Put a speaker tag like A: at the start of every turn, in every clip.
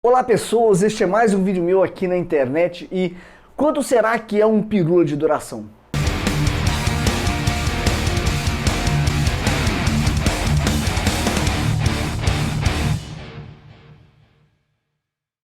A: Olá pessoas, este é mais um vídeo meu aqui na internet e quanto será que é um pirula de duração?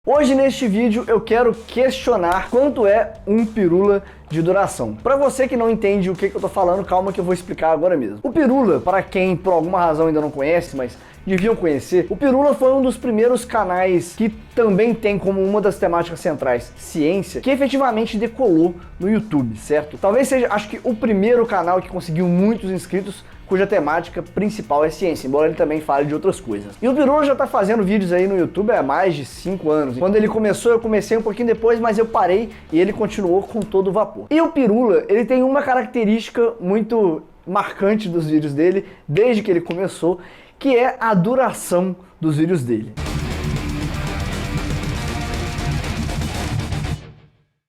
A: Hoje neste vídeo eu quero questionar quanto é um pirula de duração. Para você que não entende o que eu tô falando, calma que eu vou explicar agora mesmo. O pirula, para quem por alguma razão ainda não conhece, mas deviam conhecer, o Pirula foi um dos primeiros canais que também tem como uma das temáticas centrais ciência, que efetivamente decolou no YouTube, certo? Talvez seja, acho que o primeiro canal que conseguiu muitos inscritos cuja temática principal é ciência, embora ele também fale de outras coisas. E o Pirula já tá fazendo vídeos aí no YouTube há mais de 5 anos. Quando ele começou, eu comecei um pouquinho depois, mas eu parei e ele continuou com todo o vapor. E o Pirula, ele tem uma característica muito marcante dos vídeos dele, desde que ele começou, que é a duração dos vídeos dele.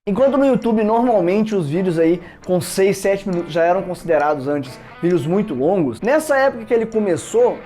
A: Enquanto no YouTube normalmente os vídeos aí com 6, 7 minutos já eram considerados antes vídeos muito longos, nessa época que ele começou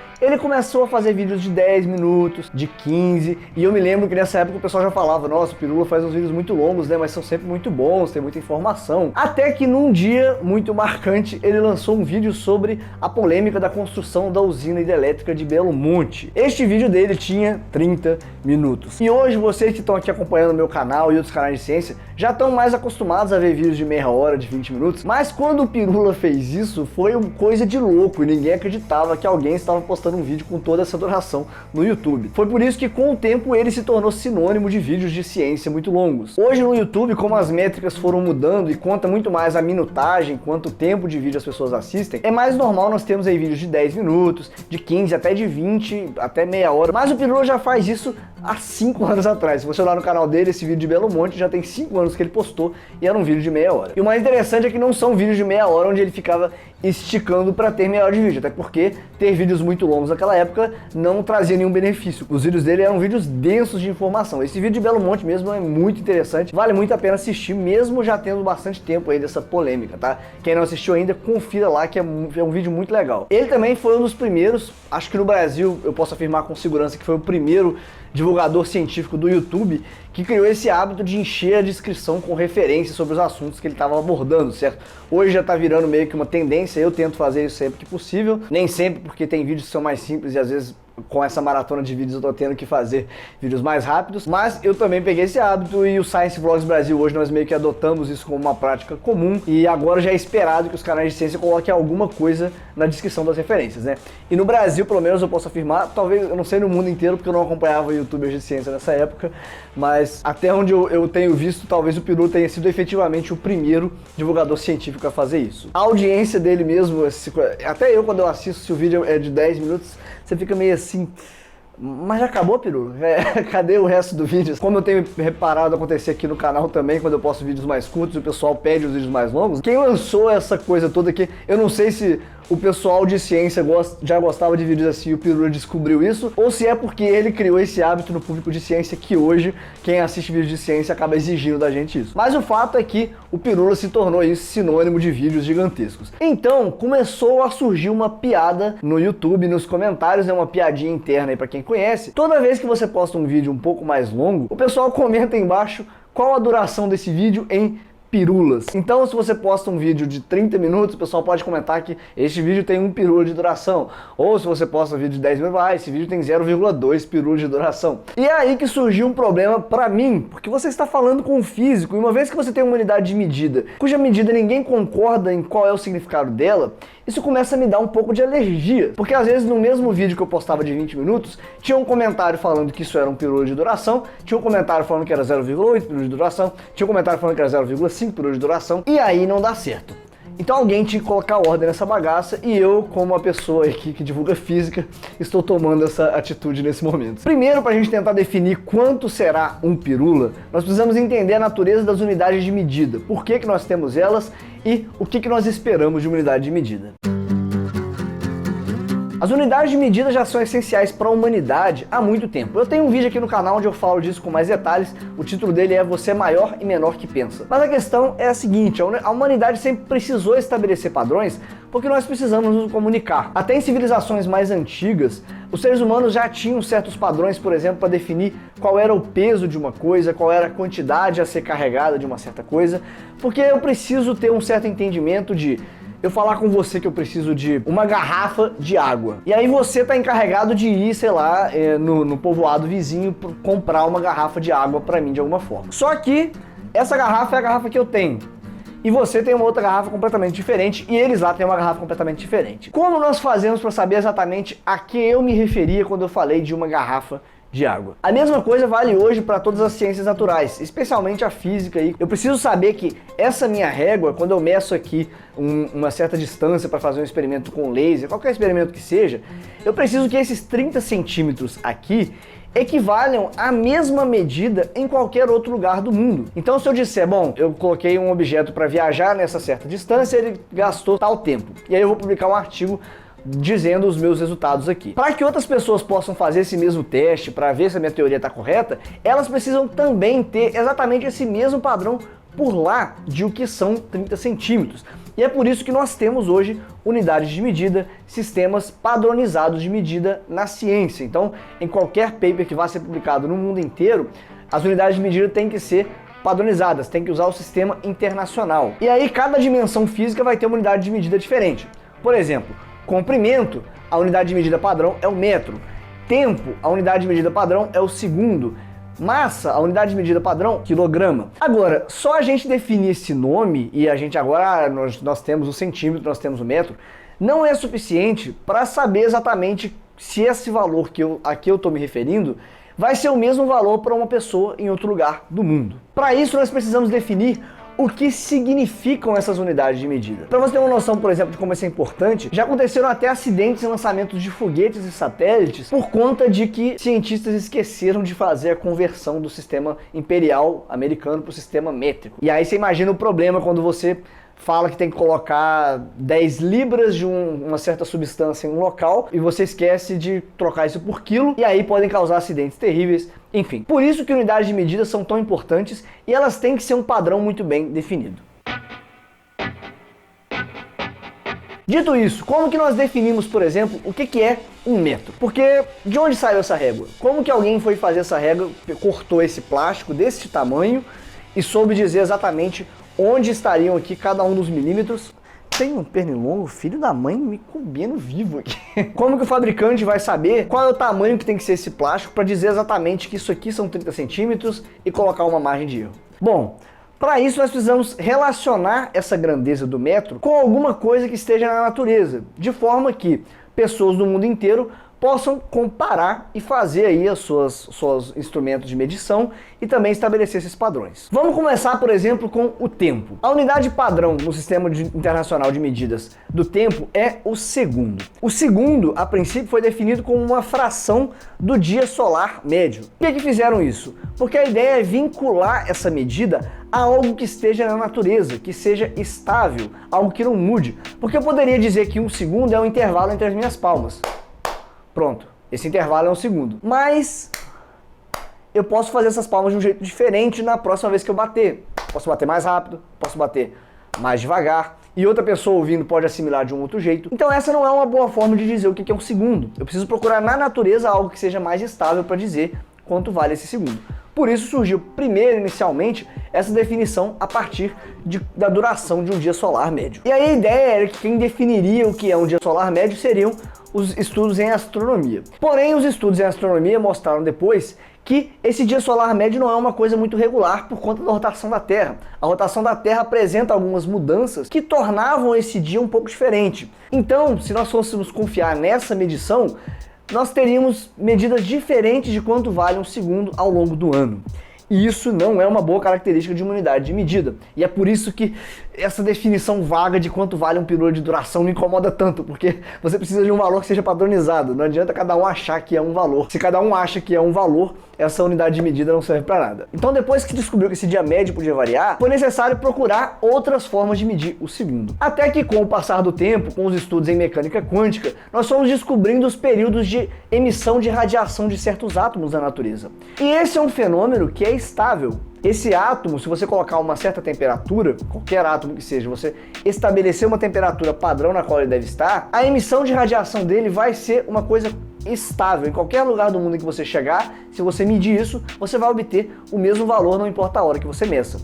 A: a fazer vídeos de 10 minutos, de 15, e eu me lembro que nessa época o pessoal já falava, nossa, o Pirula faz uns vídeos muito longos, né, mas são sempre muito bons, tem muita informação. Até que num dia muito marcante ele lançou um vídeo sobre a polêmica da construção da usina hidrelétrica de Belo Monte. Este vídeo dele tinha 30 minutos. E hoje vocês que estão aqui acompanhando o meu canal e outros canais de ciência já estão mais acostumados a ver vídeos de meia hora, de 20 minutos, mas quando o Pirula fez isso foi coisa de louco e ninguém acreditava que alguém estava postando um vídeo com toda essa duração no YouTube. Foi por isso que com o tempo ele se tornou sinônimo de vídeos de ciência muito longos. Hoje no YouTube, como as métricas foram mudando e conta muito mais a minutagem, quanto tempo de vídeo as pessoas assistem, é mais normal nós termos aí vídeos de 10 minutos, de 15, até de 20, até meia hora, mas o Pirula já faz isso há 5 anos atrás. Se você olhar no canal dele, esse vídeo de Belo Monte já tem 5 anos que ele postou e era um vídeo de meia hora. E o mais interessante é que não são vídeos de meia hora onde ele ficava esticando para ter meia hora de vídeo, até porque ter vídeos muito longos naquela época não trazia nenhum benefício. Os vídeos dele eram vídeos densos de informação. Esse vídeo de Belo Monte mesmo é muito interessante, vale muito a pena assistir, mesmo já tendo bastante tempo aí dessa polêmica, tá? Quem não assistiu ainda, confira lá que é um vídeo muito legal. Ele também foi um dos primeiros, acho que no Brasil eu posso afirmar com segurança que foi o primeiro divulgador científico do YouTube que criou esse hábito de encher a descrição com referências sobre os assuntos que ele estava abordando, certo? Hoje já está virando meio que uma tendência, eu tento fazer isso sempre que possível, nem sempre porque tem vídeos que são mais simples e às vezes com essa maratona de vídeos eu tô tendo que fazer vídeos mais rápidos, mas eu também peguei esse hábito e o Science Vlogs Brasil hoje nós meio que adotamos isso como uma prática comum e agora já é esperado que os canais de ciência coloquem alguma coisa na descrição das referências, né? E no Brasil, pelo menos eu posso afirmar, talvez, eu não sei no mundo inteiro porque eu não acompanhava youtubers de ciência nessa época, mas até onde eu tenho visto, talvez o Pirula tenha sido efetivamente o primeiro divulgador científico a fazer isso. A audiência dele mesmo, até eu quando eu assisto, se o vídeo é de 10 minutos, você fica meio assim, mas já acabou, Pirula? Cadê o resto do vídeo? Como eu tenho reparado acontecer aqui no canal também, quando eu posto vídeos mais curtos, o pessoal pede os vídeos mais longos. Quem lançou essa coisa toda aqui, eu não sei se o pessoal de ciência já gostava de vídeos assim e o Pirula descobriu isso, ou se é porque ele criou esse hábito no público de ciência que hoje quem assiste vídeos de ciência acaba exigindo da gente isso. Mas o fato é que o Pirula se tornou isso sinônimo de vídeos gigantescos. Então começou a surgir uma piada no YouTube, nos comentários, é uma piadinha interna aí pra quem conhece. Toda vez que você posta um vídeo um pouco mais longo, o pessoal comenta embaixo qual a duração desse vídeo em pirulas. Então se você posta um vídeo de 30 minutos, o pessoal pode comentar que este vídeo tem 1 pirula de duração. Ou se você posta um vídeo de 10 minutos, esse vídeo tem 0,2 pirulas de duração. E é aí que surgiu um problema pra mim, porque você está falando com um físico, e uma vez que você tem uma unidade de medida, cuja medida ninguém concorda em qual é o significado dela, isso começa a me dar um pouco de alergia. Porque às vezes no mesmo vídeo que eu postava de 20 minutos, tinha um comentário falando que isso era 1 pirula de duração, tinha um comentário falando que era 0,8 pirula de duração, tinha um comentário falando que era 0,5 pirula de duração, e aí não dá certo. Então alguém tinha que colocar ordem nessa bagaça e eu, como uma pessoa aqui que divulga física, estou tomando essa atitude nesse momento. Primeiro, para a gente tentar definir quanto será 1 pirula, nós precisamos entender a natureza das unidades de medida, por que nós temos elas e o que nós esperamos de uma unidade de medida. As unidades de medida já são essenciais para a humanidade há muito tempo. Eu tenho um vídeo aqui no canal onde eu falo disso com mais detalhes, o título dele é Você é maior e menor que pensa. Mas a questão é a seguinte, a humanidade sempre precisou estabelecer padrões porque nós precisamos nos comunicar. Até em civilizações mais antigas, os seres humanos já tinham certos padrões, por exemplo, para definir qual era o peso de uma coisa, qual era a quantidade a ser carregada de uma certa coisa, porque eu preciso ter um certo entendimento de eu falar com você que eu preciso de uma garrafa de água. E aí você tá encarregado de ir, sei lá, no povoado vizinho comprar uma garrafa de água para mim de alguma forma. Só que essa garrafa é a garrafa que eu tenho. E você tem uma outra garrafa completamente diferente e eles lá têm uma garrafa completamente diferente. Como nós fazemos para saber exatamente a que eu me referia quando eu falei de uma garrafa de água? A mesma coisa vale hoje para todas as ciências naturais, especialmente a física. Eu preciso saber que essa minha régua, quando eu meço aqui uma certa distância para fazer um experimento com laser, qualquer experimento que seja, eu preciso que esses 30 centímetros aqui equivalham à mesma medida em qualquer outro lugar do mundo. Então se eu disser, bom, eu coloquei um objeto para viajar nessa certa distância, ele gastou tal tempo, e aí eu vou publicar um artigo dizendo os meus resultados aqui. Para que outras pessoas possam fazer esse mesmo teste, para ver se a minha teoria está correta, elas precisam também ter exatamente esse mesmo padrão por lá de o que são 30 centímetros. E é por isso que nós temos hoje unidades de medida, sistemas padronizados de medida na ciência. Então, em qualquer paper que vá ser publicado no mundo inteiro, as unidades de medida têm que ser padronizadas, tem que usar o sistema internacional. E aí cada dimensão física vai ter uma unidade de medida diferente. Por exemplo, comprimento, a unidade de medida padrão é o metro. Tempo, a unidade de medida padrão é o segundo. Massa, a unidade de medida padrão, quilograma. Agora, só a gente definir esse nome, e a gente agora, nós temos o centímetro, nós temos o metro, não é suficiente para saber exatamente se esse valor a que eu estou me referindo vai ser o mesmo valor para uma pessoa em outro lugar do mundo. Para isso, nós precisamos definir o que significam essas unidades de medida. Para você ter uma noção, por exemplo, de como isso é importante, já aconteceram até acidentes e lançamentos de foguetes e satélites por conta de que cientistas esqueceram de fazer a conversão do sistema imperial americano para o sistema métrico. E aí você imagina o problema quando você fala que tem que colocar 10 libras de uma certa substância em um local e você esquece de trocar isso por quilo, e aí podem causar acidentes terríveis. Enfim, por isso que unidades de medida são tão importantes e elas têm que ser um padrão muito bem definido. Dito isso, como que nós definimos, por exemplo, o que é um metro? Porque de onde saiu essa régua? Como que alguém foi fazer essa régua, cortou esse plástico desse tamanho e soube dizer exatamente onde estariam aqui cada um dos milímetros? Tem um pernilongo, filho da mãe, me comendo vivo aqui. Como que o fabricante vai saber qual é o tamanho que tem que ser esse plástico para dizer exatamente que isso aqui são 30 centímetros e colocar uma margem de erro? Bom, para isso nós precisamos relacionar essa grandeza do metro com alguma coisa que esteja na natureza, de forma que pessoas do mundo inteiro possam comparar e fazer aí os seus instrumentos de medição e também estabelecer esses padrões. Vamos começar, por exemplo, com o tempo. A unidade padrão no sistema internacional de medidas do tempo é o segundo. O segundo, a princípio, foi definido como uma fração do dia solar médio. Por que fizeram isso? Porque a ideia é vincular essa medida a algo que esteja na natureza, que seja estável, algo que não mude. Porque eu poderia dizer que um segundo é um intervalo entre as minhas palmas. Pronto, esse intervalo é um segundo. Mas eu posso fazer essas palmas de um jeito diferente na próxima vez que eu bater. Posso bater mais rápido, posso bater mais devagar, e outra pessoa ouvindo pode assimilar de um outro jeito. Então essa não é uma boa forma de dizer o que é um segundo. Eu preciso procurar na natureza algo que seja mais estável para dizer quanto vale esse segundo. Por isso surgiu primeiro, inicialmente, essa definição a partir da duração de um dia solar médio. E aí a ideia era que quem definiria o que é um dia solar médio seriam os estudos em astronomia. Porém, os estudos em astronomia mostraram depois que esse dia solar médio não é uma coisa muito regular por conta da rotação da Terra. A rotação da Terra apresenta algumas mudanças que tornavam esse dia um pouco diferente. Então, se nós fôssemos confiar nessa medição, nós teríamos medidas diferentes de quanto vale um segundo ao longo do ano. E isso não é uma boa característica de uma unidade de medida. E é por isso que essa definição vaga de quanto vale um período de duração me incomoda tanto, porque você precisa de um valor que seja padronizado. Não adianta cada um achar que é um valor. Se cada um acha que é um valor, essa unidade de medida não serve para nada. Então, depois que descobriu que esse dia médio podia variar, foi necessário procurar outras formas de medir o segundo. Até que, com o passar do tempo, com os estudos em mecânica quântica, nós fomos descobrindo os períodos de emissão de radiação de certos átomos da natureza. E esse é um fenômeno que é estável. Esse átomo, se você colocar uma certa temperatura, qualquer átomo que seja, você estabelecer uma temperatura padrão na qual ele deve estar, a emissão de radiação dele vai ser uma coisa estável. Em qualquer lugar do mundo em que você chegar, se você medir isso, você vai obter o mesmo valor, não importa a hora que você meça.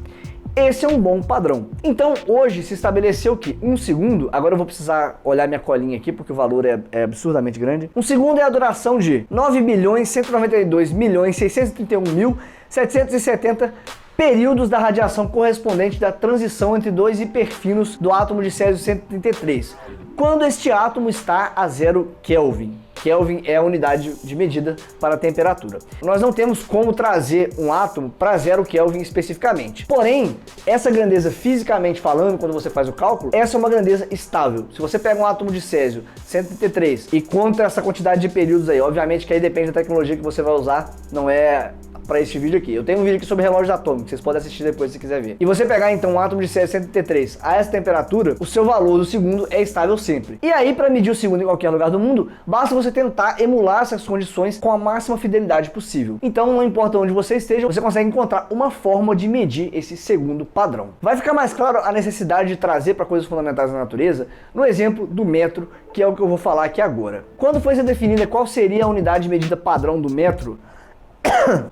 A: Esse é um bom padrão. Então hoje se estabeleceu que 1 segundo, agora eu vou precisar olhar minha colinha aqui porque o valor é absurdamente grande. 1 segundo é a duração de 9.192.631.770 períodos da radiação correspondente da transição entre dois hiperfinos do átomo de Césio-133, quando este átomo está a 0 Kelvin. Kelvin é a unidade de medida para a temperatura. Nós não temos como trazer um átomo para 0 Kelvin especificamente. Porém, essa grandeza fisicamente falando, quando você faz o cálculo, essa é uma grandeza estável. Se você pega um átomo de Césio 133 e conta essa quantidade de períodos aí, obviamente que aí depende da tecnologia que você vai usar, não é para este vídeo aqui. Eu tenho um vídeo aqui sobre relógios atômicos, vocês podem assistir depois se quiser ver. E você pegar então um átomo de Césio 133 a essa temperatura, o seu valor do segundo é estável sempre. E aí, para medir o segundo em qualquer lugar do mundo, basta você tentar emular essas condições com a máxima fidelidade possível. Então, não importa onde você esteja, você consegue encontrar uma forma de medir esse segundo padrão. Vai ficar mais claro a necessidade de trazer para coisas fundamentais da natureza no exemplo do metro, que é o que eu vou falar aqui agora. Quando foi definida qual seria a unidade de medida padrão do metro,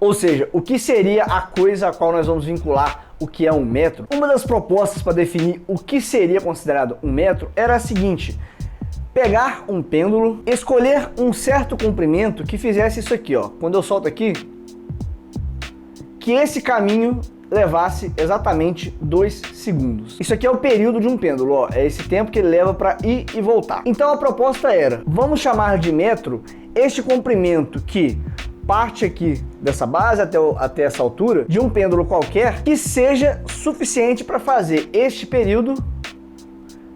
A: ou seja, o que seria a coisa a qual nós vamos vincular o que é um metro, uma das propostas para definir o que seria considerado um metro era a seguinte: pegar um pêndulo, escolher um certo comprimento que fizesse isso aqui, ó. Quando eu solto aqui, que esse caminho levasse exatamente 2 segundos. Isso aqui é o período de um pêndulo, ó. É esse tempo que ele leva para ir e voltar. Então a proposta era, vamos chamar de metro este comprimento que parte aqui dessa base até essa altura de um pêndulo qualquer que seja suficiente para fazer este período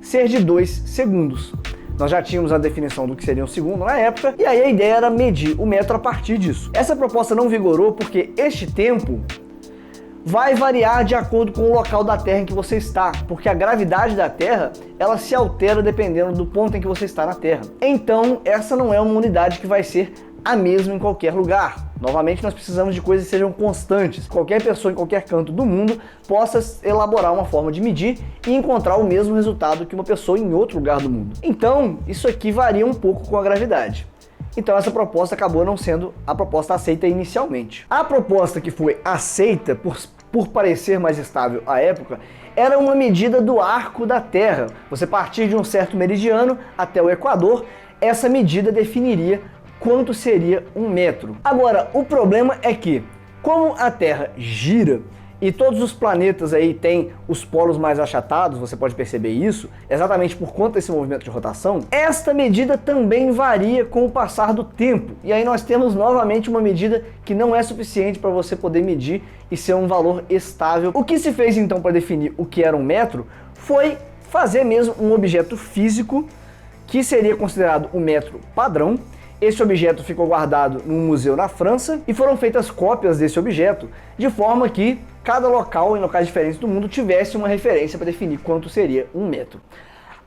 A: ser de 2 segundos. Nós já tínhamos a definição do que seria um segundo na época, e aí a ideia era medir o metro a partir disso. Essa proposta não vigorou porque este tempo vai variar de acordo com o local da Terra em que você está, porque a gravidade da Terra, ela se altera dependendo do ponto em que você está na Terra. Então, essa não é uma unidade que vai ser a mesma em qualquer lugar. Novamente, nós precisamos de coisas que sejam constantes. Qualquer pessoa em qualquer canto do mundo possa elaborar uma forma de medir e encontrar o mesmo resultado que uma pessoa em outro lugar do mundo. Então, isso aqui varia um pouco com a gravidade. Então essa proposta acabou não sendo a proposta aceita inicialmente. A proposta que foi aceita, por parecer mais estável à época, era uma medida do arco da Terra. Você partir de um certo meridiano até o Equador, essa medida definiria quanto seria um metro. Agora, o problema é que, como a Terra gira e todos os planetas aí têm os polos mais achatados, você pode perceber isso, exatamente por conta desse movimento de rotação, esta medida também varia com o passar do tempo. E aí nós temos novamente uma medida que não é suficiente para você poder medir e ser um valor estável. O que se fez então para definir o que era um metro foi fazer mesmo um objeto físico que seria considerado um metro padrão. Esse objeto ficou guardado num museu na França e foram feitas cópias desse objeto de forma que cada local em locais diferentes do mundo tivesse uma referência para definir quanto seria um metro.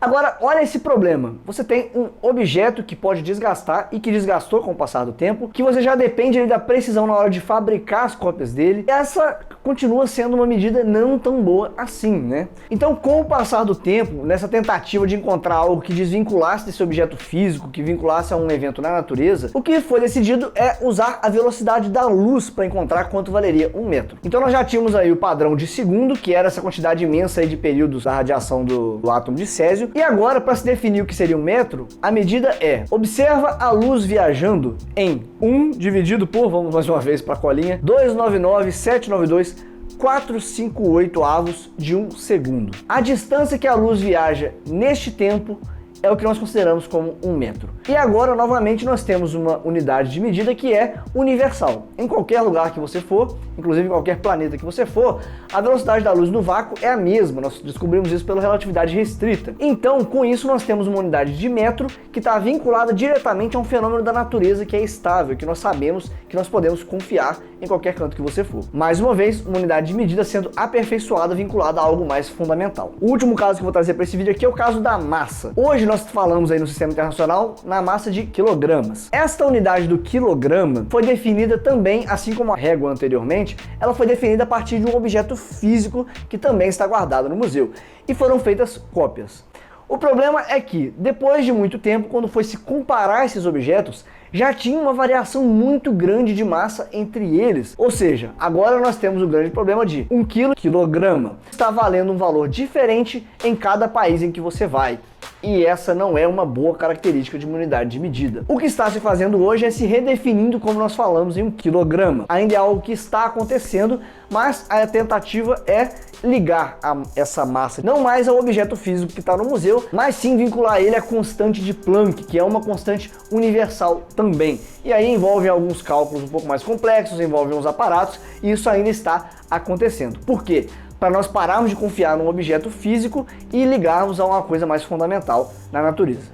A: Agora, olha esse problema. Você tem um objeto que pode desgastar e que desgastou com o passar do tempo, que você já depende da precisão na hora de fabricar as cópias dele. Essa continua sendo uma medida não tão boa assim, né? Então, com o passar do tempo, nessa tentativa de encontrar algo que desvinculasse desse objeto físico, que vinculasse a um evento na natureza, o que foi decidido é usar a velocidade da luz para encontrar quanto valeria um metro. Então nós já tínhamos aí o padrão de segundo, que era essa quantidade imensa aí de períodos da radiação do átomo de Césio. E agora, para se definir o que seria um metro, a medida é: observa a luz viajando em 1 dividido por, vamos mais uma vez para a colinha, 299.792.458 avos de 1 segundo. A distância que a luz viaja neste tempo é o que nós consideramos como um metro. E agora, novamente, nós temos uma unidade de medida que é universal. Em qualquer lugar que você for, inclusive em qualquer planeta que você for, a velocidade da luz no vácuo é a mesma. Nós descobrimos isso pela relatividade restrita. Então, com isso, nós temos uma unidade de metro que está vinculada diretamente a um fenômeno da natureza que é estável, que nós sabemos que nós podemos confiar em qualquer canto que você for. Mais uma vez, uma unidade de medida sendo aperfeiçoada, vinculada a algo mais fundamental. O último caso que eu vou trazer para esse vídeo aqui é o caso da massa. Hoje nós falamos aí no sistema internacional na massa de quilogramas. Esta unidade do quilograma foi definida também, assim como a régua anteriormente, ela foi definida a partir de um objeto físico que também está guardado no museu, e foram feitas cópias. O problema é que, depois de muito tempo, quando foi se comparar esses objetos, já tinha uma variação muito grande de massa entre eles. Ou seja, agora nós temos o grande problema de 1 quilograma está valendo um valor diferente em cada país em que você vai. E essa não é uma boa característica de uma unidade de medida. O que está se fazendo hoje é se redefinindo, como nós falamos, em 1 quilograma. Ainda é algo que está acontecendo, mas a tentativa é ligar essa massa não mais ao objeto físico que está no museu, mas sim vincular ele à constante de Planck, que é uma constante universal também. E aí envolve alguns cálculos um pouco mais complexos, envolve uns aparatos, e isso ainda está acontecendo. Por quê? Para nós pararmos de confiar num objeto físico e ligarmos a uma coisa mais fundamental na natureza.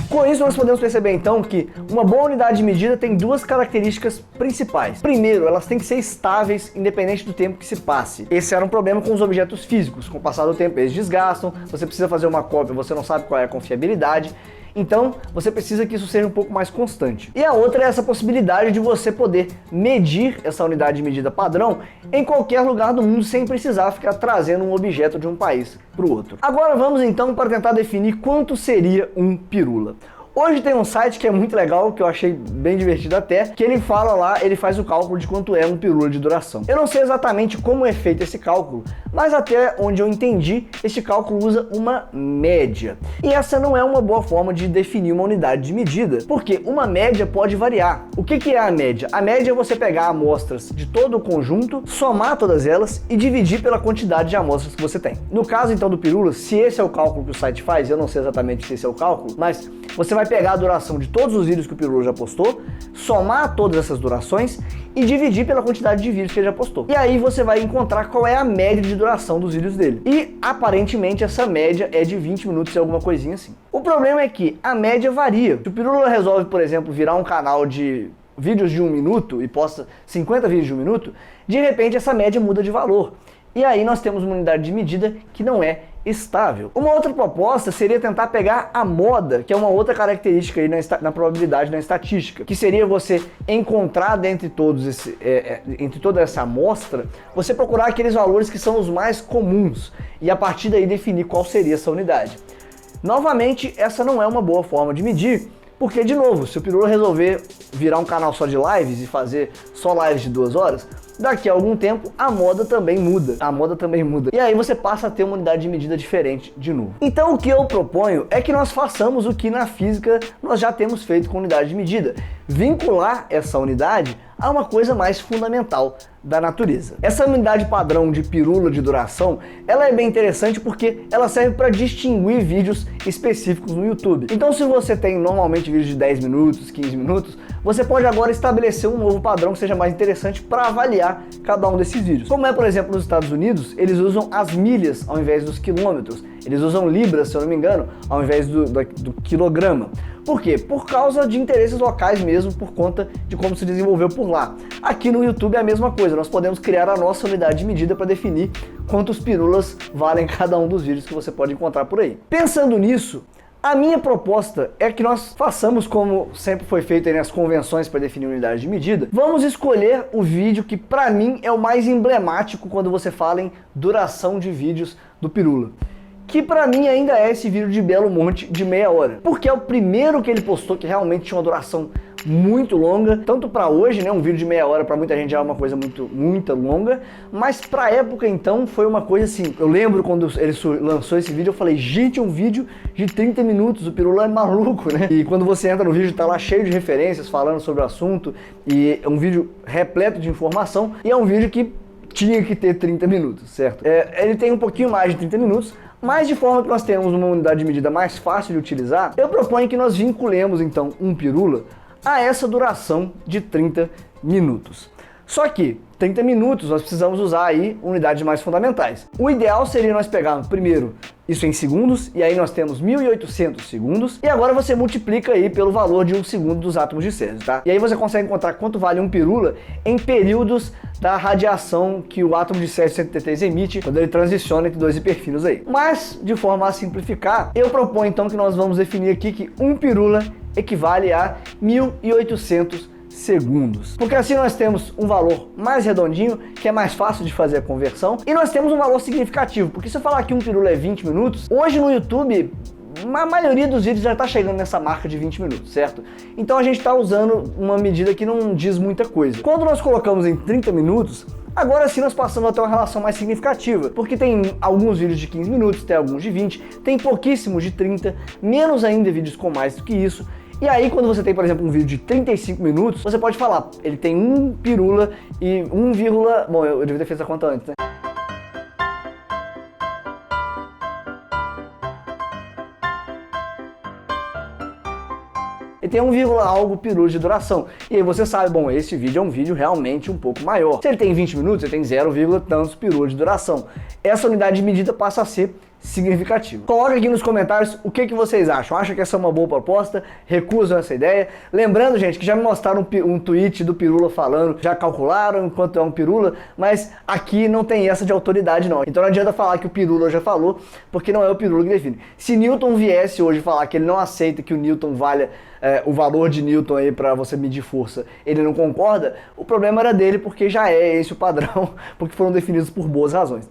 A: Com isso, nós podemos perceber então que uma boa unidade de medida tem duas características principais. Primeiro, elas têm que ser estáveis, independente do tempo que se passe. Esse era um problema com os objetos físicos. Com o passar do tempo, eles desgastam, você precisa fazer uma cópia, você não sabe qual é a confiabilidade. Então, você precisa que isso seja um pouco mais constante. E a outra é essa possibilidade de você poder medir essa unidade de medida padrão em qualquer lugar do mundo sem precisar ficar trazendo um objeto de um país para o outro. Agora vamos então para tentar definir quanto seria um pirula. Hoje tem um site que é muito legal, que eu achei bem divertido até, que ele fala lá, ele faz o cálculo de quanto é um pirula de duração. Eu não sei exatamente como é feito esse cálculo, mas até onde eu entendi, esse cálculo usa uma média. E essa não é uma boa forma de definir uma unidade de medida, porque uma média pode variar. O que é a média? A média é você pegar amostras de todo o conjunto, somar todas elas e dividir pela quantidade de amostras que você tem. No caso então do pirula, se esse é o cálculo que o site faz, eu não sei exatamente se esse é o cálculo, mas você vai pegar a duração de todos os vídeos que o pirula já postou, somar todas essas durações e dividir pela quantidade de vídeos que ele já postou. E aí você vai encontrar qual é a média de duração dos vídeos dele. E aparentemente essa média é de 20 minutos e alguma coisinha assim. O problema é que a média varia. Se o pirula resolve, por exemplo, virar um canal de vídeos de 1 minuto e posta 50 vídeos de 1 minuto, de repente essa média muda de valor. E aí nós temos uma unidade de medida que não é estável. Uma outra proposta seria tentar pegar a moda, que é uma outra característica aí na probabilidade, na estatística, que seria você encontrar dentre entre toda essa amostra, você procurar aqueles valores que são os mais comuns e a partir daí definir qual seria essa unidade. Novamente, essa não é uma boa forma de medir, porque, de novo, se o pirula resolver virar um canal só de lives e fazer só lives de 2 horas, daqui a algum tempo a moda também muda. E aí você passa a ter uma unidade de medida diferente de novo. Então o que eu proponho é que nós façamos o que na física nós já temos feito com unidade de medida. Vincular essa unidade a uma coisa mais fundamental da natureza. Essa unidade padrão de pirula de duração, ela é bem interessante porque ela serve para distinguir vídeos específicos no YouTube. Então se você tem normalmente vídeos de 10 minutos, 15 minutos, você pode agora estabelecer um novo padrão que seja mais interessante para avaliar cada um desses vídeos. Como é, por exemplo, nos Estados Unidos, eles usam as milhas ao invés dos quilômetros. Eles usam libras, se eu não me engano, ao invés do quilograma. Por quê? Por causa de interesses locais mesmo, por conta de como se desenvolveu por lá. Aqui no YouTube é a mesma coisa, nós podemos criar a nossa unidade de medida para definir quantos pirulas valem cada um dos vídeos que você pode encontrar por aí. Pensando nisso, a minha proposta é que nós façamos como sempre foi feito aí nas convenções para definir unidade de medida. Vamos escolher o vídeo que para mim é o mais emblemático quando você fala em duração de vídeos do pirula. Que pra mim ainda é esse vídeo de Belo Monte de meia hora. Porque é o primeiro que ele postou que realmente tinha uma duração muito longa, tanto pra hoje, né, um vídeo de meia hora pra muita gente já é uma coisa muito longa, mas pra época então foi uma coisa assim, eu lembro quando ele lançou esse vídeo, eu falei, gente, um vídeo de 30 minutos, o pirula é maluco, né? E quando você entra no vídeo, tá lá cheio de referências falando sobre o assunto, e é um vídeo repleto de informação, e é um vídeo que tinha que ter 30 minutos, certo? Ele tem um pouquinho mais de 30 minutos, mas de forma que nós temos uma unidade de medida mais fácil de utilizar, eu proponho que nós vinculemos então um pirula a essa duração de 30 minutos. Só que 30 minutos nós precisamos usar aí unidades mais fundamentais. O ideal seria nós pegarmos primeiro isso em segundos, e aí nós temos 1.800 segundos, e agora você multiplica aí pelo valor de 1 segundo dos átomos de Césio, tá? E aí você consegue encontrar quanto vale um pirula em períodos da radiação que o átomo de Césio-133 emite quando ele transiciona entre dois hiperfínios aí. Mas, de forma a simplificar, eu proponho então que nós vamos definir aqui que um pirula equivale a 1.800 segundos. Porque assim nós temos um valor mais redondinho, que é mais fácil de fazer a conversão, e nós temos um valor significativo, porque se eu falar que um pirula é 20 minutos, hoje no YouTube a maioria dos vídeos já está chegando nessa marca de 20 minutos, certo? Então a gente está usando uma medida que não diz muita coisa. Quando nós colocamos em 30 minutos, agora sim nós passamos a ter uma relação mais significativa, porque tem alguns vídeos de 15 minutos, tem alguns de 20, tem pouquíssimos de 30, menos ainda vídeos com mais do que isso. E aí quando você tem, por exemplo, um vídeo de 35 minutos, você pode falar, ele tem um pirula e 1, bom, eu devia ter feito a conta antes, né? E tem 1, algo pirula de duração. E aí você sabe, bom, esse vídeo é um vídeo realmente um pouco maior. Se ele tem 20 minutos, ele tem 0, tantos pirula de duração. Essa unidade de medida passa a ser significativa. Coloca aqui nos comentários o que vocês acham. Acham que essa é uma boa proposta? Recusam essa ideia? Lembrando, gente, que já me mostraram um tweet do pirula falando, já calcularam quanto é um pirula, mas aqui não tem essa de autoridade não. Então não adianta falar que o pirula já falou, porque não é o pirula que define. Se Newton viesse hoje falar que ele não aceita que o Newton valha o valor de Newton aí para você medir força, ele não concorda, o problema era dele, porque já é esse o padrão, porque foram definidos por boas razões.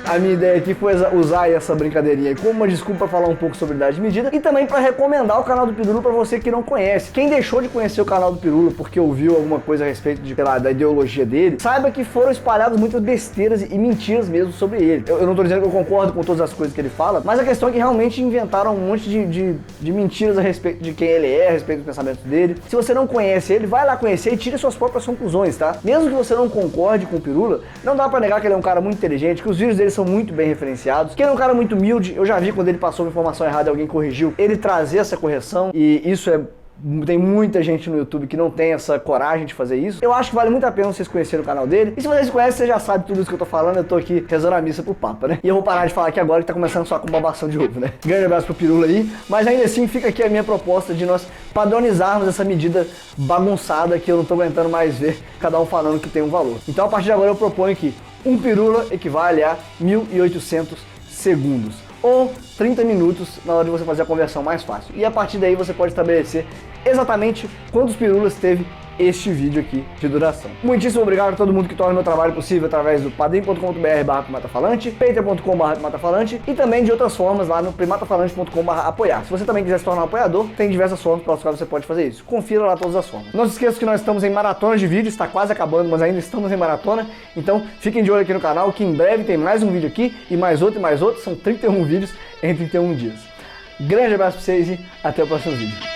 A: A minha ideia aqui foi usar essa brincadeirinha aí como uma desculpa para falar um pouco sobre unidade de medida e também para recomendar o canal do Pirula para você que não conhece. Quem deixou de conhecer o canal do Pirula porque ouviu alguma coisa a respeito de, sei lá, da ideologia dele, saiba que foram espalhadas muitas besteiras e mentiras mesmo sobre ele. Eu não tô dizendo que eu concordo com todas as coisas que ele fala, mas a questão é que realmente inventaram um monte de mentiras a respeito de quem ele é, a respeito dos pensamentos dele. Se você não conhece ele, vai lá conhecer e tire suas próprias conclusões, tá? Mesmo que você não concorde com o Pirula, não dá para negar que ele é um cara muito inteligente, que os vídeos dele são muito bem referenciados, que ele é um cara muito humilde. Eu já vi quando ele passou uma informação errada e alguém corrigiu, ele trazer essa correção, e isso tem muita gente no YouTube que não tem essa coragem de fazer isso. Eu acho que vale muito a pena vocês conhecerem o canal dele. E se vocês conhecem, você já sabe tudo isso que eu tô falando. Eu tô aqui rezando a missa pro Papa, né? E eu vou parar de falar aqui agora que tá começando só com babação de ovo, né? Grande abraço pro Pirula aí. Mas ainda assim, fica aqui a minha proposta de nós padronizarmos essa medida bagunçada que eu não tô aguentando mais ver cada um falando que tem um valor. Então, a partir de agora, eu proponho que um pirula equivale a 1.800 segundos. Ou 30 minutos na hora de você fazer a conversão mais fácil. E a partir daí você pode estabelecer exatamente quantos pirulas teve este vídeo aqui de duração. Muitíssimo obrigado a todo mundo que torna o meu trabalho possível através do padrim.com.br/primatafalante, patreon.com/primatafalante e também de outras formas lá no primatafalante.com/apoiar. Se você também quiser se tornar um apoiador, tem diversas formas pelas quais você pode fazer isso. Confira lá todas as formas. Não se esqueça que nós estamos em maratona de vídeos, está quase acabando, mas ainda estamos em maratona. Então fiquem de olho aqui no canal que em breve tem mais um vídeo aqui e mais outro e mais outro. São 31 vídeos em 31 dias. Grande abraço para vocês e até o próximo vídeo.